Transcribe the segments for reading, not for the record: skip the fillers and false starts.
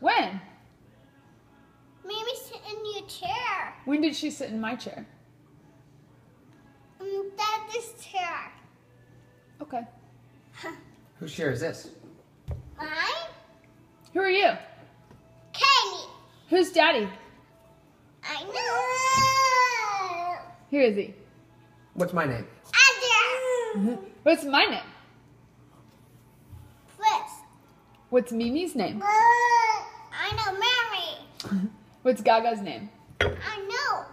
When? Maybe sit in your chair. When did she sit in my chair? Daddy's chair. Okay. Whose chair is this? Mine? Who are you? Katie. Who's Daddy? I know. Here is he. What's my name? Ada. What's my name? Chris. What's Mimi's name? I know Mary. What's Gaga's name? I know.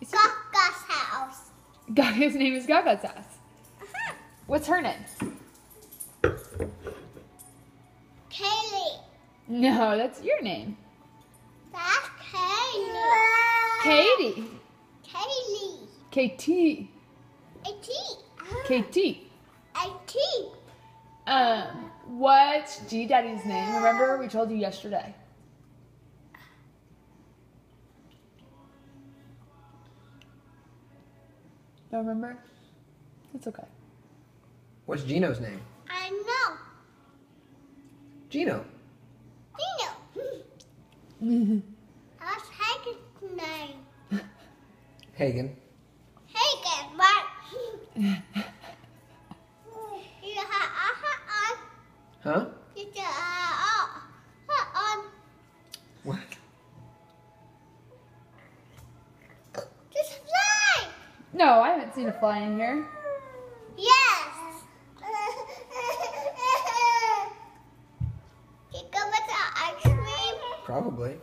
Is it- Gaga's house. Gaga's name is Gaga's house. What's her name? Kaylee. No, that's your name. That's Kaylee. Katie. Kaylee. KT. A-T. KT. A-T. What's G Daddy's name? Remember we told you yesterday. Don't remember? It's okay. What's Gino's name? I know. Gino. Dino. That's Hagen's name. Hagen. Hagen, right? You have Huh? you on. What? Just fly. No, I haven't seen a fly in here. Yes. You go with the ice cream? Probably.